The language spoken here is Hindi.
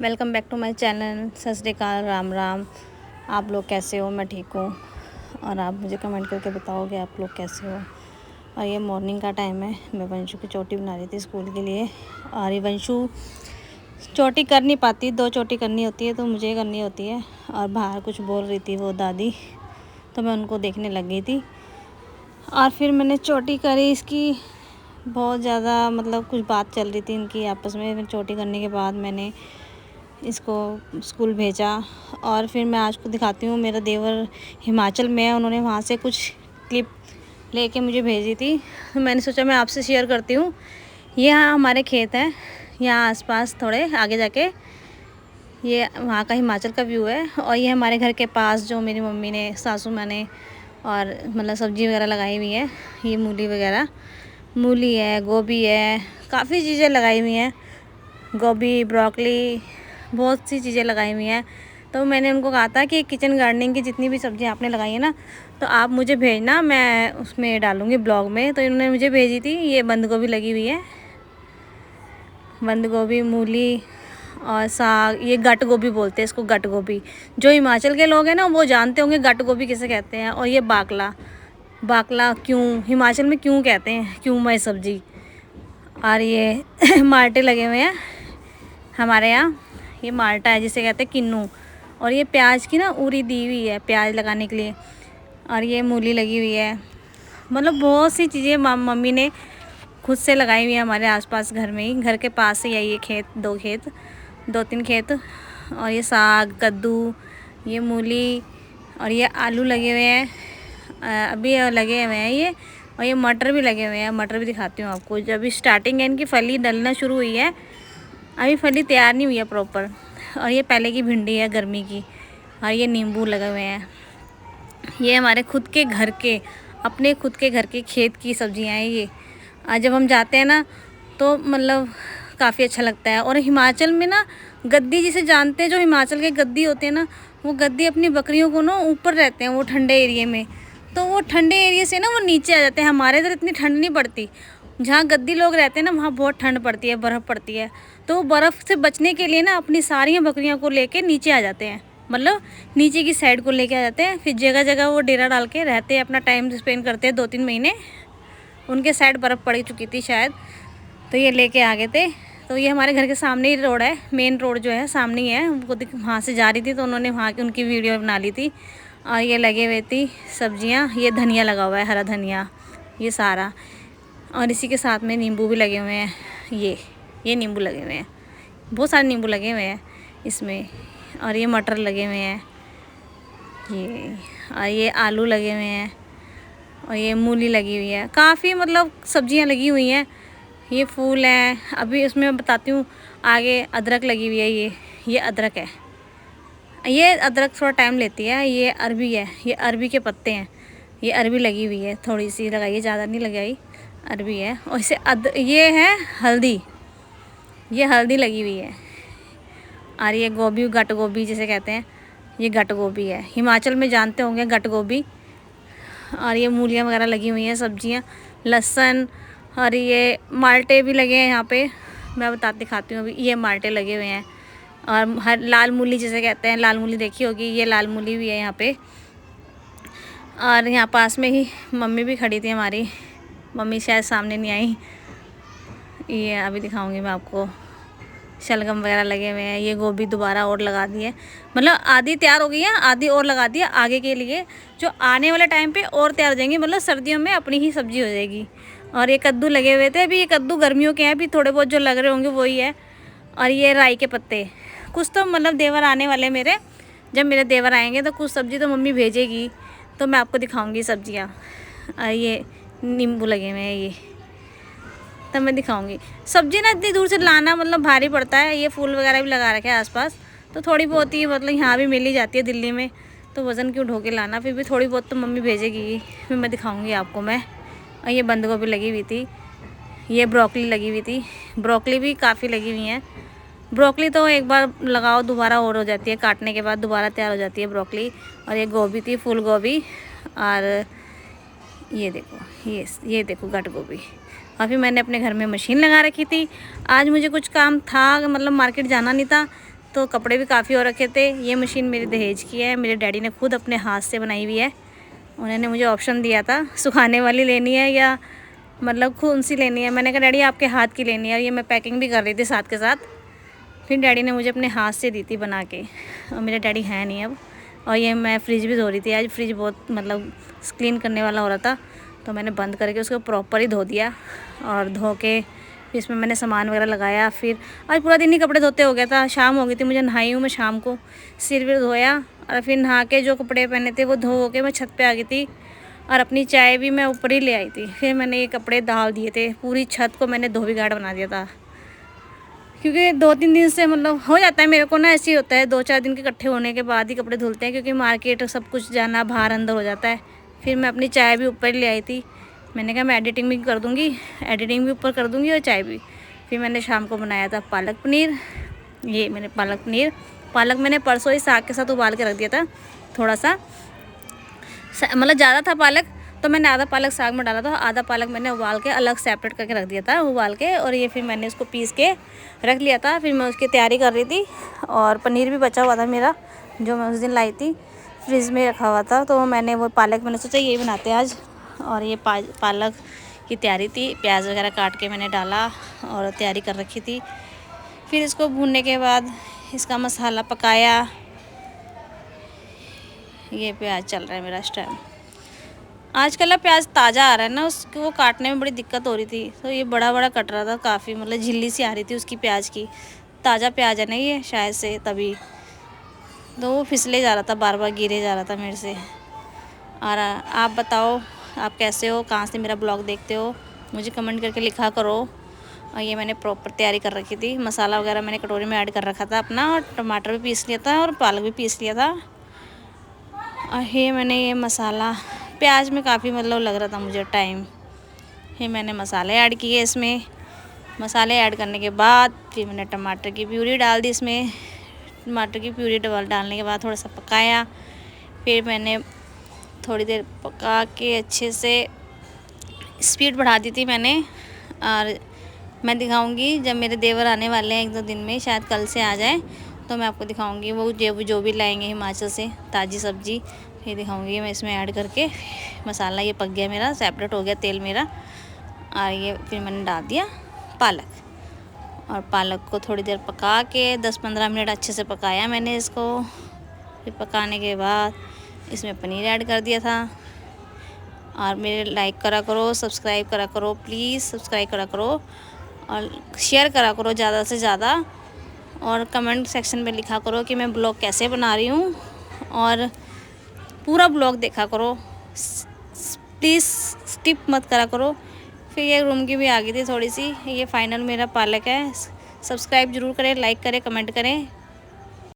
Welcome back to my channel. Sat Sri अकाल, राम राम। आप लोग कैसे हो? मैं ठीक हूँ और आप मुझे कमेंट करके बताओगे आप लोग कैसे हो। और ये मॉर्निंग का टाइम है। मैं वंशु की चोटी बना रही थी स्कूल के लिए। और ये वंशु चोटी कर नहीं पाती, 2 चोटी करनी होती है तो मुझे करनी होती है। और बाहर कुछ बोल रही थी वो दादी, तो मैं उनको देखने लग गई थी। और फिर मैंने चोटी करी इसकी। बहुत ज़्यादा मतलब कुछ बात चल रही थी इनकी आपस में। चोटी करने के बाद मैंने इसको स्कूल भेजा। और फिर मैं आज को दिखाती हूँ। मेरा देवर हिमाचल में है, उन्होंने वहाँ से कुछ क्लिप लेके मुझे भेजी थी, तो मैंने सोचा मैं आपसे शेयर करती हूँ। ये यहाँ हमारे खेत हैं, यहाँ आसपास थोड़े आगे जाके ये वहाँ का हिमाचल का व्यू है। और ये हमारे घर के पास जो मेरी मम्मी ने, सासू माँ ने और मतलब सब्ज़ी वगैरह लगाई हुई है। ये मूली वगैरह, मूली है, गोभी है, काफ़ी चीज़ें लगाई हुई हैं। गोभी, ब्रोकली, बहुत सी चीज़ें लगाई हुई हैं। तो मैंने उनको कहा था कि किचन गार्डनिंग की जितनी भी सब्ज़ियाँ आपने लगाई है ना, तो आप मुझे भेजना, मैं उसमें डालूँगी ब्लॉग में। तो इन्होंने मुझे भेजी थी। ये बंद गोभी लगी हुई है, बंद गोभी, मूली और साग। ये गट गोभी बोलते हैं इसको, गट गोभी। जो हिमाचल के लोग हैं ना वो जानते होंगे गट गोभी किसे कहते हैं। और ये बाकला, बाकला क्यों हिमाचल में क्यों कहते हैं, क्यों मई सब्ज़ी। और ये माल्टे लगे हुए हैं हमारे यहाँ। ये माल्टा है जिसे कहते हैं किन्नू। और ये प्याज की ना उरी दी हुई है प्याज लगाने के लिए। और ये मूली लगी हुई है। मतलब बहुत सी चीज़ें मम्मी ने खुद से लगाई हुई है हमारे आसपास घर में ही। घर के पास ही है ये खेत, 2-3 खेत। और ये साग, कद्दू, ये मूली और ये आलू लगे हुए हैं। अभी लगे हुए हैं ये। और ये मटर भी लगे हुए हैं। मटर भी दिखाती हूँ आपको। जब स्टार्टिंग है इनकी फली डलना शुरू हुई है, अभी फली तैयार नहीं हुई है प्रॉपर। और ये पहले की भिंडी है गर्मी की। और ये नींबू लगे हुए हैं। ये हमारे खुद के घर के, अपने खुद के घर के खेत की सब्जियां हैं ये। आज जब हम जाते हैं ना तो मतलब काफ़ी अच्छा लगता है। और हिमाचल में ना गद्दी जिसे जानते हैं, जो हिमाचल के गद्दी होते हैं ना, वो गद्दी अपनी बकरियों को ना ऊपर रहते हैं वो ठंडे एरिए में। तो वो ठंडे एरिए से ना वो नीचे आ जाते हैं। हमारे इधर इतनी ठंड नहीं पड़ती। जहाँ गद्दी लोग रहते हैं ना वहाँ बहुत ठंड पड़ती है, बर्फ़ पड़ती है। तो वो बर्फ़ से बचने के लिए ना अपनी सारी बकरियों को लेके नीचे आ जाते हैं, मतलब नीचे की साइड को लेके आ जाते हैं। फिर जगह जगह वो डेरा डाल के रहते हैं, अपना टाइम स्पेंड करते हैं 2-3 महीने। उनके साइड बर्फ़ पड़ी चुकी थी शायद, तो ये लेके आ गए थे। तो ये हमारे घर के सामने ही रोड है, मेन रोड जो है सामने ही है। वो वहाँ से जा रही थी तो उन्होंने वहाँ की उनकी वीडियो बना ली थी। और ये लगे हुए थी सब्जियाँ। ये धनिया लगा हुआ है, हरा धनिया, ये सारा। और इसी के साथ में नींबू भी लगे हुए हैं। ये नींबू लगे हुए हैं, बहुत सारे नींबू लगे हुए हैं इसमें। और ये मटर लगे हुए हैं और ये आलू लगे हुए हैं। और ये मूली लगी हुई है। काफ़ी मतलब सब्जियां लगी हुई हैं। ये फूल हैं। अभी उसमें मैं बताती हूँ आगे। अदरक लगी हुई है। ये अदरक है। ये अदरक थोड़ा टाइम लेती है। ये अरबी है, ये अरबी के पत्ते हैं। ये अरबी लगी हुई है, थोड़ी सी लगाई है, ज़्यादा नहीं लगाई, अरबी है। और इसे ये है हल्दी, ये हल्दी लगी हुई है। और ये गोभी, गट गोभी जिसे कहते हैं, ये गट गोभी है। हिमाचल में जानते होंगे गट गोभी। और ये मूलियाँ वगैरह लगी हुई हैं, सब्जियाँ, लहसुन। और ये माल्टे भी लगे हैं यहाँ पे। मैं दिखाती हूँ अभी। ये माल्टे लगे हुए हैं। और हर लाल मूली जिसे कहते हैं, लाल मूली देखी होगी, ये लाल मूली भी है यहाँ पे। और यहाँ पास में ही मम्मी भी खड़ी थी हमारी। मम्मी शायद सामने नहीं आई। ये अभी दिखाऊंगी मैं आपको। शलगम वगैरह लगे हुए हैं। ये गोभी दोबारा और लगा दी है, मतलब आधी तैयार हो गई है, आधी और लगा दी है आगे के लिए, जो आने वाले टाइम पे और तैयार हो जाएंगी। मतलब सर्दियों में अपनी ही सब्जी हो जाएगी। और ये कद्दू लगे हुए थे। अभी ये कद्दू गर्मियों के हैं, अभी थोड़े बहुत जो लग रहे होंगे वही है। और ये राई के पत्ते कुछ तो, मतलब देवर आने वाले मेरे, जब मेरे देवर आएंगे तो कुछ सब्ज़ी तो मम्मी भेजेगी, तो मैं आपको दिखाऊँगी सब्जियाँ। ये नींबू लगे हुए हैं, ये तब मैं दिखाऊंगी। सब्जी ना इतनी दूर से लाना मतलब भारी पड़ता है। ये फूल वगैरह भी लगा रखे हैं आसपास, तो थोड़ी बहुत ही मतलब यहाँ भी मिल ही जाती है दिल्ली में, तो वज़न क्यों ढो के लाना। फिर भी थोड़ी बहुत तो मम्मी भेजेगी, फिर मैं दिखाऊंगी आपको मैं। और ये बंद गोभी लगी हुई थी। ये ब्रोकली लगी हुई थी। ब्रोकली भी काफ़ी लगी हुई हैं। ब्रोकली तो एक बार लगाओ दोबारा और हो जाती है, काटने के बाद दोबारा तैयार हो जाती है ब्रोकली। और ये गोभी थी, फूल गोभी। और ये देखो, ये देखो गट गोभी। और फिर मैंने अपने घर में मशीन लगा रखी थी। आज मुझे कुछ काम था, मतलब मार्केट जाना नहीं था, तो कपड़े भी काफ़ी हो रखे थे। ये मशीन मेरी दहेज की है, मेरे डैडी ने खुद अपने हाथ से बनाई हुई है। उन्होंने मुझे ऑप्शन दिया था सुखाने वाली लेनी है या मतलब कौन सी लेनी है। मैंने कहा डैडी आपके हाथ की लेनी है, और ये मैं पैकिंग भी कर रही थी साथ के साथ। फिर डैडी ने मुझे अपने हाथ से दी थी बना के, और मेरे डैडी हैं नहीं अब। और ये मैं फ्रिज भी धो रही थी आज, फ्रिज बहुत मतलब क्लीन करने वाला हो रहा था, तो मैंने बंद करके उसको प्रॉपर ही धो दिया। और धो के फिर इसमें मैंने सामान वगैरह लगाया। फिर आज पूरा दिन ही कपड़े धोते हो गया था, शाम हो गई थी, मुझे नहाई हूँ मैं शाम को, सिर भी धोया और फिर नहा के जो कपड़े पहने थे वो धो के मैं छत पे आ गई थी। और अपनी चाय भी मैं ऊपर ही ले आई थी। फिर मैंने ये कपड़े डाल दिए थे, पूरी छत को मैंने धोबी घाट बना दिया था, क्योंकि 2-3 दिन से मतलब हो जाता है मेरे को ना, ऐसे ही होता है 2-4 दिन के इकट्ठे होने के बाद ही कपड़े धुलते हैं, क्योंकि मार्केट सब कुछ जाना बाहर अंदर हो जाता है। फिर मैं अपनी चाय भी ऊपर ले आई थी, मैंने कहा मैं एडिटिंग भी कर दूँगी, एडिटिंग भी ऊपर कर दूँगी और चाय भी। फिर मैंने शाम को बनाया था पालक पनीर। ये मैंने पालक मैंने परसों ही साग के साथ उबाल के रख दिया था, थोड़ा सा मतलब ज़्यादा था पालक, तो मैंने आधा पालक साग में डाला था, आधा पालक मैंने उबाल के अलग सेपरेट करके रख दिया था उबाल के। और ये फिर मैंने उसको पीस के रख लिया था। फिर मैं उसकी तैयारी कर रही थी, और पनीर भी बचा हुआ था मेरा जो मैं उस दिन लाई थी, फ्रिज में रखा हुआ था। तो मैंने वो पालक, मैंने सोचा यही बनाते हैं आज। और ये पालक की तैयारी थी, प्याज वगैरह काट के मैंने डाला और तैयारी कर रखी थी। फिर इसको भूनने के बाद इसका मसाला पकाया। ये प्याज चल रहा है मेरा इस टाइम। आजकल ना प्याज ताज़ा आ रहा है ना, उसको वो काटने में बड़ी दिक्कत हो रही थी, तो ये बड़ा बड़ा कट रहा था काफ़ी, मतलब झिल्ली सी आ रही थी उसकी प्याज की। ताज़ा प्याज है ना ये शायद से, तभी तो वो फिसले जा रहा था, बार बार गिरे जा रहा था मेरे से। और आप बताओ आप कैसे हो, कहाँ से मेरा ब्लॉग देखते हो, मुझे कमेंट करके लिखा करो। और ये मैंने प्रॉपर तैयारी कर रखी थी, मसाला वगैरह मैंने कटोरी में ऐड कर रखा था अपना, और टमाटर भी पीस लिया था और पालक भी पीस लिया था। और ये मैंने ये मसाला, प्याज में काफ़ी मतलब लग रहा था मुझे टाइम। फिर मैंने मसाले ऐड किए इसमें। मसाले ऐड करने के बाद फिर मैंने टमाटर की प्यूरी डाल दी इसमें। टमाटर की प्यूरी डालने के बाद थोड़ा सा पकाया। फिर मैंने थोड़ी देर पका के अच्छे से स्पीड बढ़ा दी थी मैंने। और मैं दिखाऊंगी जब मेरे देवर आने वाले हैं 1-2 दिन में, शायद कल से आ जाए, तो मैं आपको दिखाऊंगी वो जो भी लाएंगे हिमाचल से ताज़ी सब्ज़ी, फिर दिखाऊंगी मैं इसमें ऐड करके। मसाला ये पक गया मेरा, सेपरेट हो गया तेल मेरा। और ये फिर मैंने डाल दिया पालक, और पालक को थोड़ी देर पका के 10-15 मिनट अच्छे से पकाया मैंने इसको। फिर पकाने के बाद इसमें पनीर ऐड कर दिया था। और मेरे लाइक करा करो, सब्सक्राइब करा करो, प्लीज़ सब्सक्राइब करा करो, और शेयर करा करो ज़्यादा से ज़्यादा। और कमेंट सेक्शन में लिखा करो कि मैं ब्लॉग कैसे बना रही हूँ, और पूरा ब्लॉग देखा करो, प्लीज़ स्किप मत करा करो। फिर ये रूम की भी आ गई थी थोड़ी सी। ये फाइनल मेरा पालक है। सब्सक्राइब ज़रूर करें, लाइक करें, कमेंट करें।